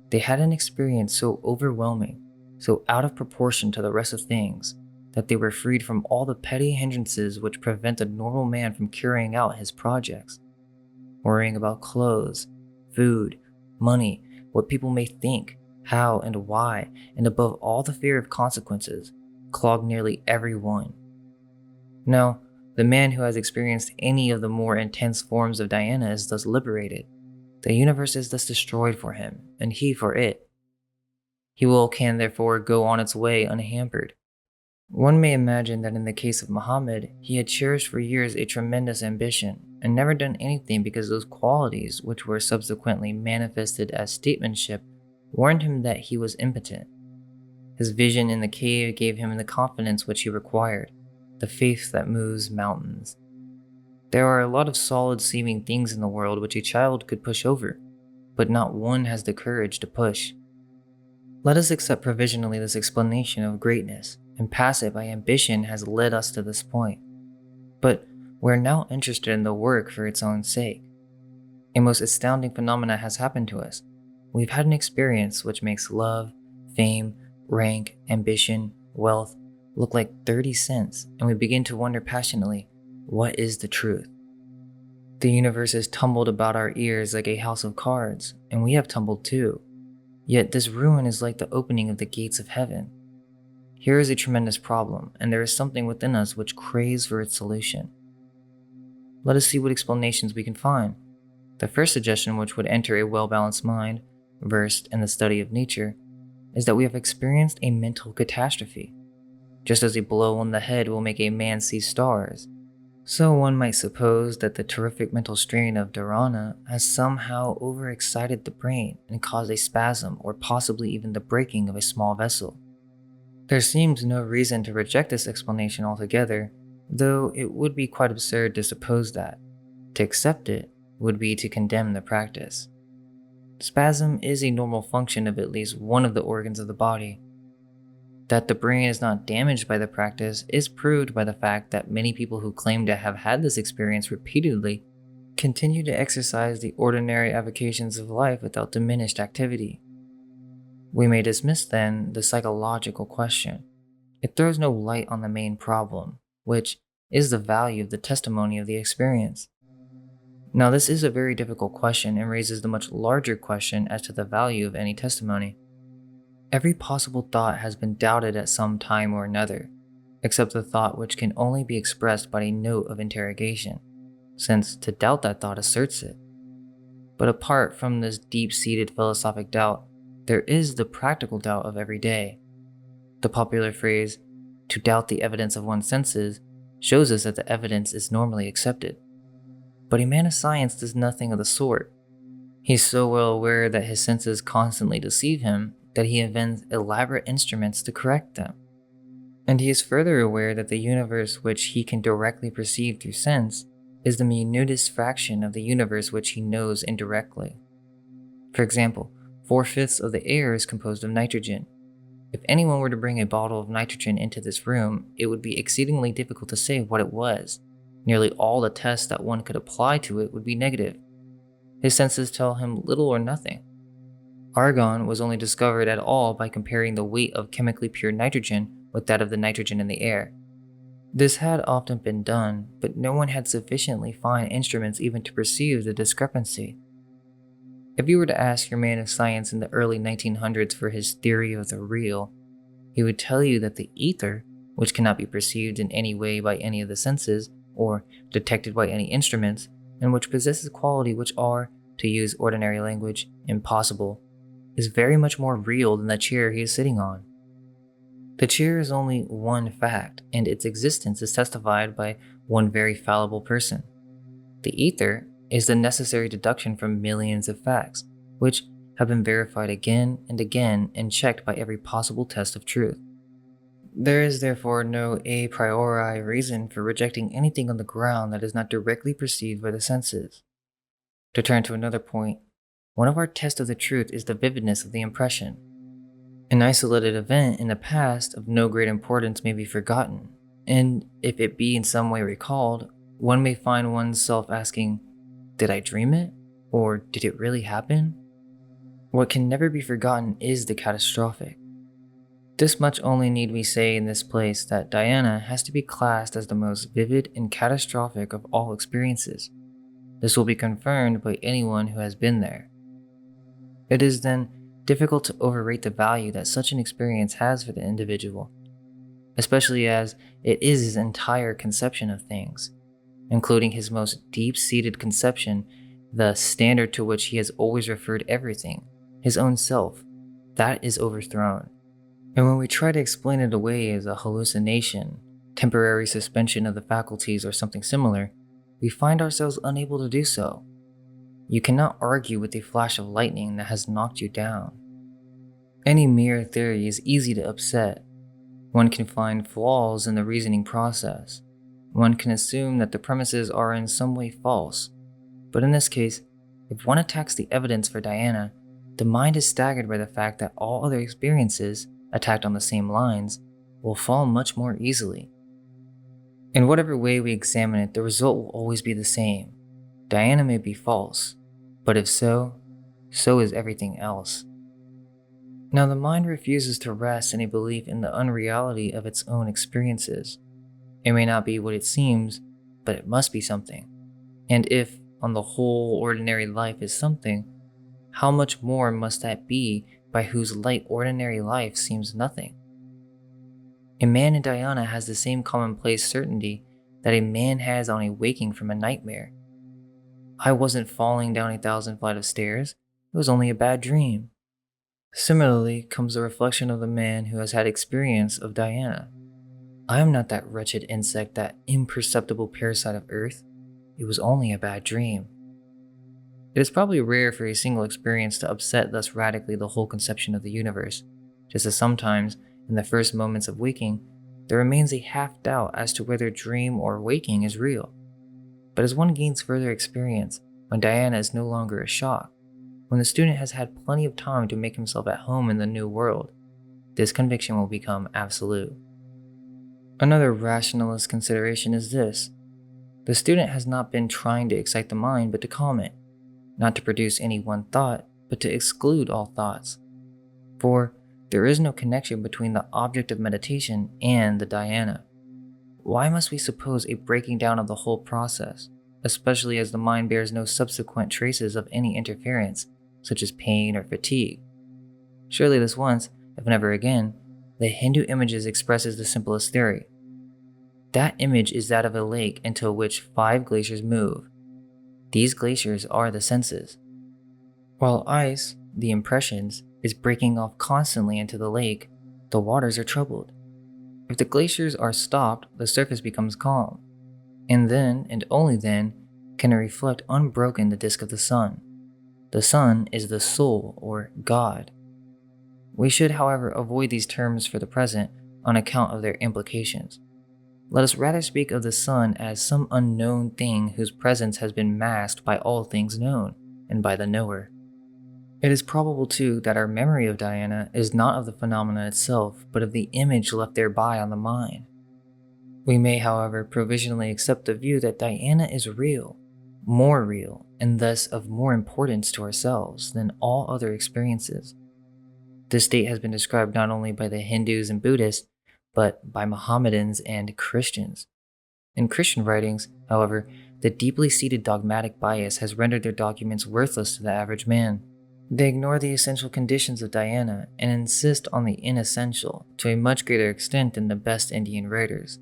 They had an experience so overwhelming, so out of proportion to the rest of things, that they were freed from all the petty hindrances which prevent a normal man from carrying out his projects. Worrying about clothes, food, money, what people may think, how and why, and above all the fear of consequences, clogged nearly every one. Now, the man who has experienced any of the more intense forms of dhyana is thus liberated. The universe is thus destroyed for him, and he for it. He can therefore go on its way unhampered. One may imagine that in the case of Muhammad, he had cherished for years a tremendous ambition, and never done anything because those qualities, which were subsequently manifested as statesmanship, warned him that he was impotent. His vision in the cave gave him the confidence which he required, the faith that moves mountains. There are a lot of solid-seeming things in the world which a child could push over, but not one has the courage to push. Let us accept provisionally this explanation of greatness, and pass it by ambition has led us to this point. But we are now interested in the work for its own sake. A most astounding phenomena has happened to us. We've had an experience which makes love, fame, rank, ambition, wealth look like 30 cents, and we begin to wonder passionately, what is the truth? The universe has tumbled about our ears like a house of cards, and we have tumbled too. Yet this ruin is like the opening of the gates of heaven. Here is a tremendous problem, and there is something within us which craves for its solution. Let us see what explanations we can find. The first suggestion which would enter a well-balanced mind, versed in the study of nature, is that we have experienced a mental catastrophe. Just as a blow on the head will make a man see stars, So one might suppose that the terrific mental strain of dharana has somehow overexcited the brain and caused a spasm or possibly even the breaking of a small vessel. There seems no reason to reject this explanation altogether, though it would be quite absurd to suppose that. To accept it would be to condemn the practice. Spasm is a normal function of at least one of the organs of the body. That the brain is not damaged by the practice is proved by the fact that many people who claim to have had this experience repeatedly continue to exercise the ordinary avocations of life without diminished activity. We may dismiss then the psychological question. It throws no light on the main problem, which is the value of the testimony of the experience. Now, this is a very difficult question and raises the much larger question as to the value of any testimony. Every possible thought has been doubted at some time or another, except the thought which can only be expressed by a note of interrogation, since to doubt that thought asserts it. But apart from this deep-seated philosophic doubt, there is the practical doubt of every day. The popular phrase, "to doubt the evidence of one's senses," shows us that the evidence is normally accepted. But a man of science does nothing of the sort. He is so well aware that his senses constantly deceive him that he invents elaborate instruments to correct them. And he is further aware that the universe which he can directly perceive through sense is the minutest fraction of the universe which he knows indirectly. For example, 4/5 of the air is composed of nitrogen. If anyone were to bring a bottle of nitrogen into this room, it would be exceedingly difficult to say what it was. Nearly all the tests that one could apply to it would be negative. His senses tell him little or nothing. Argon was only discovered at all by comparing the weight of chemically pure nitrogen with that of the nitrogen in the air. This had often been done, but no one had sufficiently fine instruments even to perceive the discrepancy. If you were to ask your man of science in the early 1900s for his theory of the real, he would tell you that the ether, which cannot be perceived in any way by any of the senses, or detected by any instruments, and which possesses qualities which are, to use ordinary language, impossible, is very much more real than the chair he is sitting on. The chair is only one fact, and its existence is testified by one very fallible person. The ether is the necessary deduction from millions of facts, which have been verified again and again and checked by every possible test of truth. There is therefore no a priori reason for rejecting anything on the ground that is not directly perceived by the senses. To turn to another point, one of our tests of the truth is the vividness of the impression. An isolated event in the past of no great importance may be forgotten, and if it be in some way recalled, one may find oneself asking, "Did I dream it? Or did it really happen?" What can never be forgotten is the catastrophic. This much only need we say in this place, that Dhyana has to be classed as the most vivid and catastrophic of all experiences. This will be confirmed by anyone who has been there. It is then difficult to overrate the value that such an experience has for the individual, especially as it is his entire conception of things, including his most deep-seated conception, the standard to which he has always referred everything, his own self, that is overthrown. And when we try to explain it away as a hallucination, temporary suspension of the faculties, or something similar, we find ourselves unable to do so. You cannot argue with a flash of lightning that has knocked you down. Any mere theory is easy to upset. One can find flaws in the reasoning process. One can assume that the premises are in some way false. But in this case, if one attacks the evidence for Dhyana, the mind is staggered by the fact that all other experiences, attacked on the same lines, will fall much more easily. In whatever way we examine it, the result will always be the same. Dhyana may be false, but if so, so is everything else. Now the mind refuses to rest in a belief in the unreality of its own experiences. It may not be what it seems, but it must be something. And if, on the whole, ordinary life is something, how much more must that be by whose light ordinary life seems nothing? A man in Dhyana has the same commonplace certainty that a man has on awaking from a nightmare. I wasn't falling down 1,000 flights of stairs, it was only a bad dream. Similarly comes the reflection of the man who has had experience of Dhyana. I am not that wretched insect, that imperceptible parasite of Earth. It was only a bad dream. It is probably rare for a single experience to upset thus radically the whole conception of the universe, just as sometimes, in the first moments of waking, there remains a half-doubt as to whether dream or waking is real. But as one gains further experience, when Diana is no longer a shock, when the student has had plenty of time to make himself at home in the new world, this conviction will become absolute. Another rationalist consideration is this: the student has not been trying to excite the mind but to calm it, not to produce any one thought, but to exclude all thoughts. For there is no connection between the object of meditation and the dhyana. Why must we suppose a breaking down of the whole process, especially as the mind bears no subsequent traces of any interference, such as pain or fatigue? Surely this once, if never again, the Hindu images expresses the simplest theory. That image is that of a lake into which 5 glaciers move. These glaciers are the senses. While ice, the impressions, is breaking off constantly into the lake, the waters are troubled. If the glaciers are stopped, the surface becomes calm, and then, and only then, can it reflect unbroken the disk of the sun. The sun is the soul, or God. We should, however, avoid these terms for the present on account of their implications. Let us rather speak of the sun as some unknown thing whose presence has been masked by all things known, and by the knower. It is probable, too, that our memory of Dhyana is not of the phenomena itself, but of the image left thereby on the mind. We may, however, provisionally accept the view that Dhyana is real, and thus of more importance to ourselves than all other experiences. This state has been described not only by the Hindus and Buddhists, but by Mohammedans and Christians. In Christian writings, however, the deeply seated dogmatic bias has rendered their documents worthless to the average man. They ignore the essential conditions of Dhyana and insist on the inessential to a much greater extent than the best Indian writers.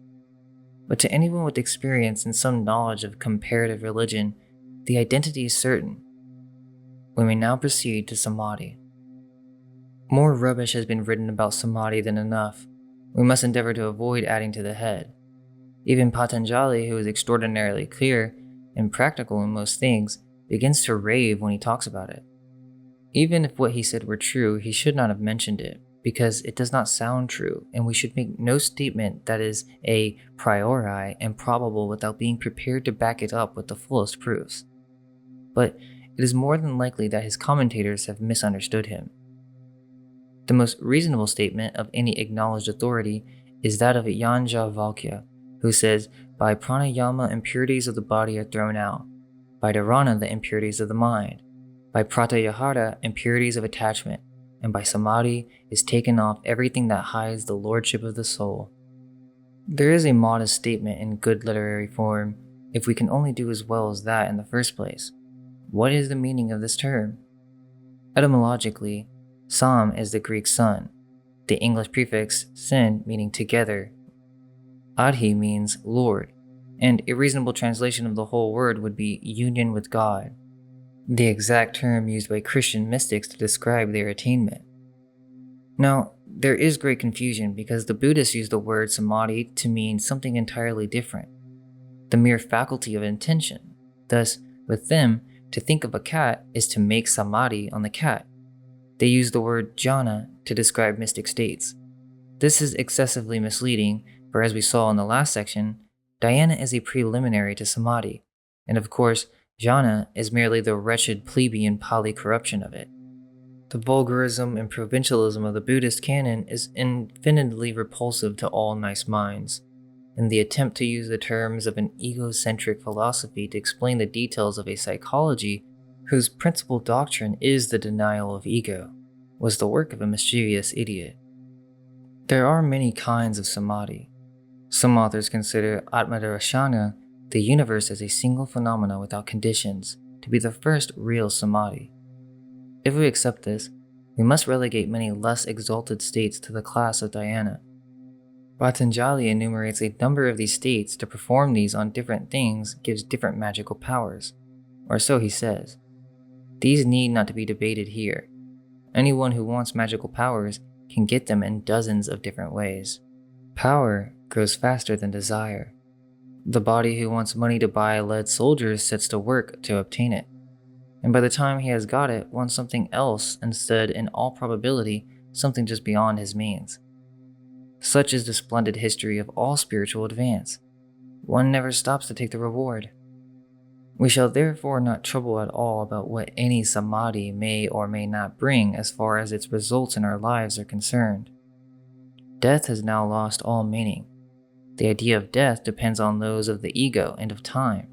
But to anyone with experience and some knowledge of comparative religion, the identity is certain. We may now proceed to Samadhi. More rubbish has been written about Samadhi than enough. We must endeavor to avoid adding to the head. Even Patanjali, who is extraordinarily clear and practical in most things, begins to rave when he talks about it. Even if what he said were true, he should not have mentioned it, because it does not sound true, and we should make no statement that is a priori and probable without being prepared to back it up with the fullest proofs. But it is more than likely that his commentators have misunderstood him. The most reasonable statement of any acknowledged authority is that of Yanja Valkya, who says, by pranayama impurities of the body are thrown out, by dharana the impurities of the mind, by pratyahara impurities of attachment, and by samadhi is taken off everything that hides the lordship of the soul. There is a modest statement in good literary form, if we can only do as well as that in the first place. What is the meaning of this term? Etymologically, Sam is the Greek sun, the English prefix sin meaning together. Adhi means Lord, and a reasonable translation of the whole word would be union with God, the exact term used by Christian mystics to describe their attainment. Now, there is great confusion because the Buddhists use the word samadhi to mean something entirely different, the mere faculty of intention. Thus, with them, to think of a cat is to make samadhi on the cat. They use the word jhana to describe mystic states. This is excessively misleading, for as we saw in the last section, dhyana is a preliminary to samadhi, and of course, jhana is merely the wretched plebeian Pali corruption of it. The vulgarism and provincialism of the Buddhist canon is infinitely repulsive to all nice minds, and the attempt to use the terms of an egocentric philosophy to explain the details of a psychology whose principal doctrine is the denial of ego, was the work of a mischievous idiot. There are many kinds of samadhi. Some authors consider Atmadarshana, the universe as a single phenomena without conditions, to be the first real samadhi. If we accept this, we must relegate many less exalted states to the class of dhyana. Patanjali enumerates a number of these states. To perform these on different things gives different magical powers, or so he says. These need not to be debated here. Anyone who wants magical powers can get them in dozens of different ways. Power grows faster than desire. The body who wants money to buy lead soldiers sets to work to obtain it, and by the time he has got it, wants something else instead, in all probability, something just beyond his means. Such is the splendid history of all spiritual advance. One never stops to take the reward. We shall therefore not trouble at all about what any samadhi may or may not bring as far as its results in our lives are concerned. Death has now lost all meaning. The idea of death depends on those of the ego and of time.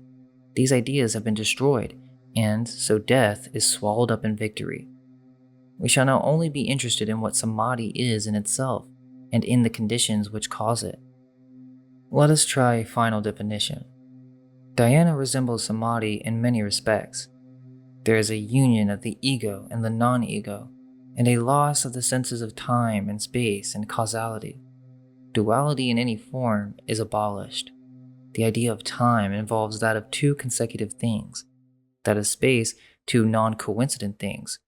These ideas have been destroyed, and so death is swallowed up in victory. We shall now only be interested in what samadhi is in itself, and in the conditions which cause it. Let us try a final definition. Dhyana resembles samadhi in many respects. There is a union of the ego and the non-ego, and a loss of the senses of time and space and causality. Duality in any form is abolished. The idea of time involves that of two consecutive things, that of space, two non-coincident things,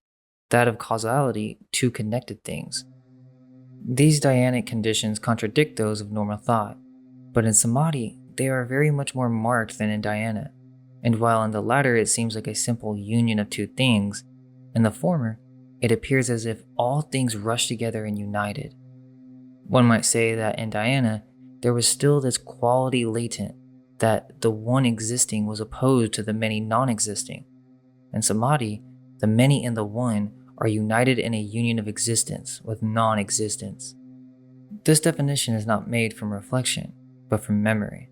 that of causality, two connected things. These dhyanic conditions contradict those of normal thought, but in samadhi, they are very much more marked than in dhyana, and while in the latter it seems like a simple union of two things, in the former, it appears as if all things rush together and united. One might say that in dhyana, there was still this quality latent, that the one existing was opposed to the many non-existing. In samadhi, the many and the one are united in a union of existence with non-existence. This definition is not made from reflection, but from memory.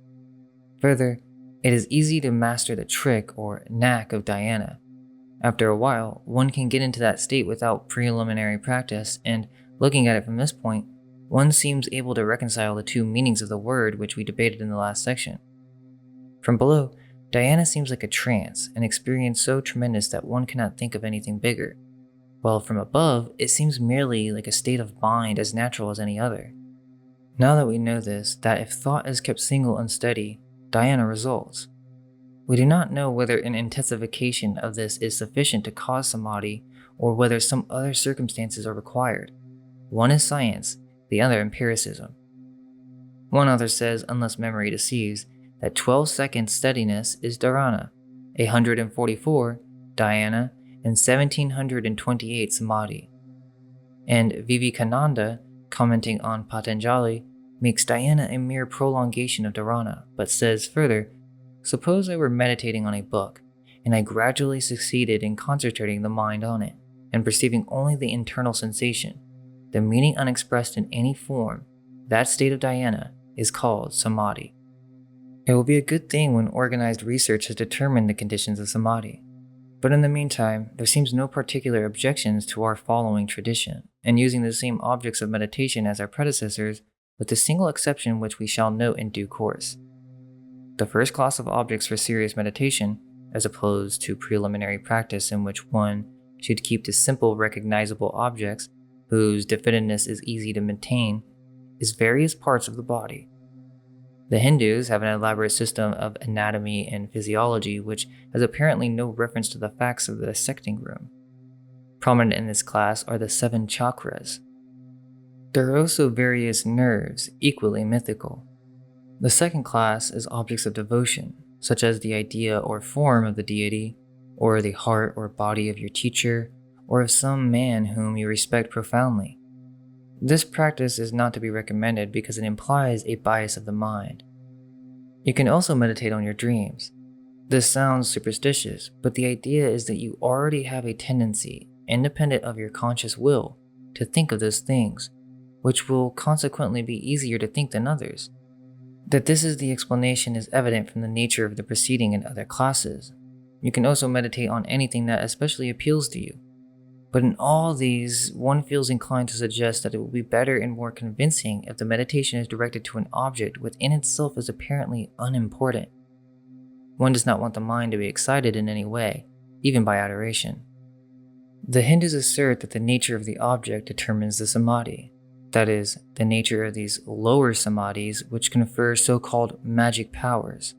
Further, it is easy to master the trick or knack of dhyana. After a while, one can get into that state without preliminary practice, and looking at it from this point, one seems able to reconcile the two meanings of the word which we debated in the last section. From below, dhyana seems like a trance, an experience so tremendous that one cannot think of anything bigger, while from above, it seems merely like a state of mind as natural as any other. Now that we know this, that if thought is kept single and steady, dhyana results. We do not know whether an intensification of this is sufficient to cause samadhi, or whether some other circumstances are required. One is science, the other empiricism. One author says, unless memory deceives, that 12 seconds steadiness is dharana, 144 dhyana, and 1728 samadhi. And Vivekananda, commenting on Patanjali, makes dhyana a mere prolongation of dharana, but says further, suppose I were meditating on a book, and I gradually succeeded in concentrating the mind on it, and perceiving only the internal sensation, the meaning unexpressed in any form, that state of dhyana is called samadhi. It will be a good thing when organized research has determined the conditions of samadhi. But in the meantime, there seems no particular objections to our following tradition, and using the same objects of meditation as our predecessors, with the single exception which we shall note in due course. The first class of objects for serious meditation, as opposed to preliminary practice in which one should keep to simple recognizable objects whose definiteness is easy to maintain, is various parts of the body. The Hindus have an elaborate system of anatomy and physiology which has apparently no reference to the facts of the dissecting room. Prominent in this class are the 7 chakras. There are also various nerves, equally mythical. The second class is objects of devotion, such as the idea or form of the deity, or the heart or body of your teacher, or of some man whom you respect profoundly. This practice is not to be recommended because it implies a bias of the mind. You can also meditate on your dreams. This sounds superstitious, but the idea is that you already have a tendency, independent of your conscious will, to think of those things, which will consequently be easier to think than others. That this is the explanation is evident from the nature of the proceeding in other classes. You can also meditate on anything that especially appeals to you. But in all these, one feels inclined to suggest that it will be better and more convincing if the meditation is directed to an object within itself is apparently unimportant. One does not want the mind to be excited in any way, even by adoration. The Hindus assert that the nature of the object determines the samadhi, that is, the nature of these lower samadhis which confer so-called magic powers.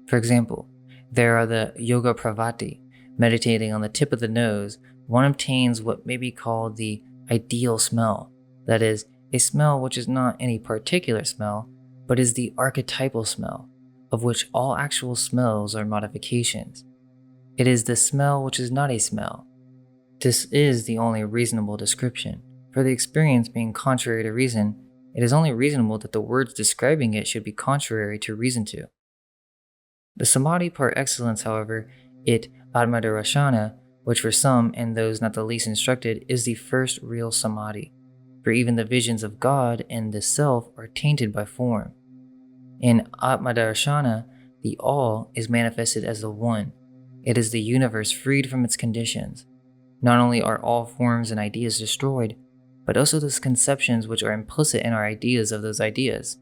For example, there are the yoga pravati, meditating on the tip of the nose, one obtains what may be called the ideal smell, that is, a smell which is not any particular smell, but is the archetypal smell, of which all actual smells are modifications. It is the smell which is not a smell. This is the only reasonable description. For the experience being contrary to reason, it is only reasonable that the words describing it should be contrary to reason to. The Samadhi par excellence, however, it Atmadarshana, which for some, and those not the least instructed, is the first real Samadhi, for even the visions of God and the Self are tainted by form. In Atmadarshana, the All is manifested as the One. It is the universe freed from its conditions. Not only are all forms and ideas destroyed, but also those conceptions which are implicit in our ideas of those ideas.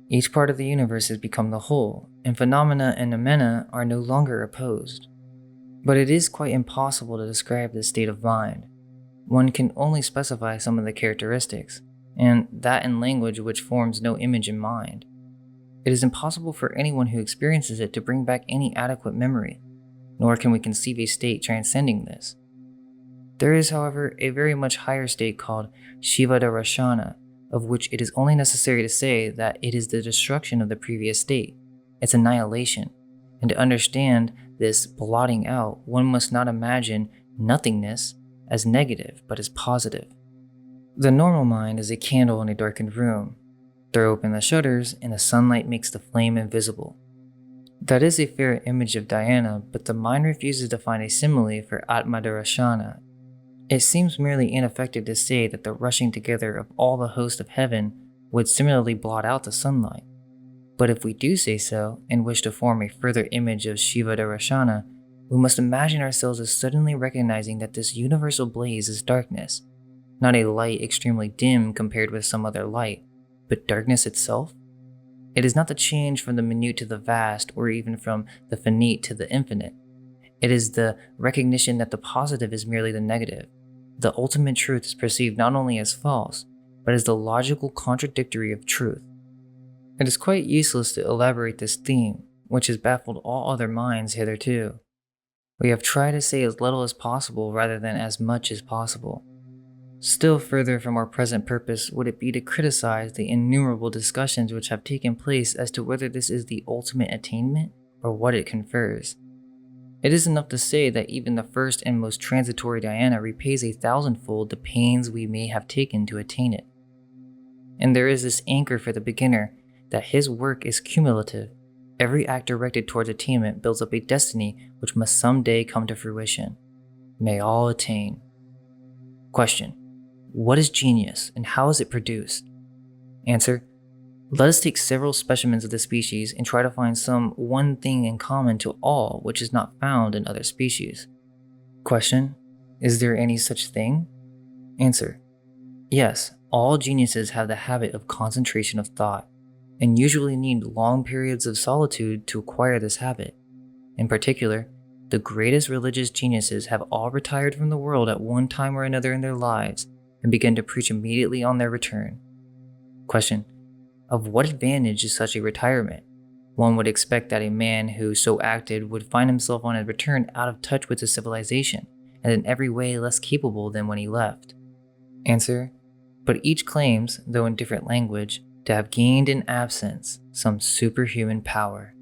Each part of the universe has become the whole, and phenomena and noumena are no longer opposed. But it is quite impossible to describe this state of mind. One can only specify some of the characteristics, and that in language which forms no image in mind. It is impossible for anyone who experiences it to bring back any adequate memory, nor can we conceive a state transcending this. There is, however, a very much higher state called Shivadarshana, of which it is only necessary to say that it is the destruction of the previous state, its annihilation, and to understand this blotting out, one must not imagine nothingness as negative, but as positive. The normal mind is a candle in a darkened room. Throw open the shutters, and the sunlight makes the flame invisible. That is a fair image of dhyana, but the mind refuses to find a simile for Atmadarshana. It seems merely ineffective to say that the rushing together of all the host of heaven would similarly blot out the sunlight. But if we do say so, and wish to form a further image of Shivadarshana, we must imagine ourselves as suddenly recognizing that this universal blaze is darkness, not a light extremely dim compared with some other light, but darkness itself. It is not the change from the minute to the vast, or even from the finite to the infinite. It is the recognition that the positive is merely the negative. The ultimate truth is perceived not only as false, but as the logical contradictory of truth. It is quite useless to elaborate this theme, which has baffled all other minds hitherto. We have tried to say as little as possible rather than as much as possible. Still further from our present purpose would it be to criticize the innumerable discussions which have taken place as to whether this is the ultimate attainment or what it confers. It is enough to say that even the first and most transitory dhyana repays 1,000-fold the pains we may have taken to attain it. And there is this anchor for the beginner, that his work is cumulative. Every act directed towards attainment builds up a destiny which must someday come to fruition. May all attain. Question: what is genius and how is it produced? Answer: let us take several specimens of the species and try to find some one thing in common to all which is not found in other species. Question: is there any such thing? Answer: yes, all geniuses have the habit of concentration of thought, and usually need long periods of solitude to acquire this habit. In particular, the greatest religious geniuses have all retired from the world at one time or another in their lives and begun to preach immediately on their return. Question: of what advantage is such a retirement? One would expect that a man who so acted would find himself on his return out of touch with his civilization, and in every way less capable than when he left. Answer: but each claims, though in different language, to have gained in absence some superhuman power.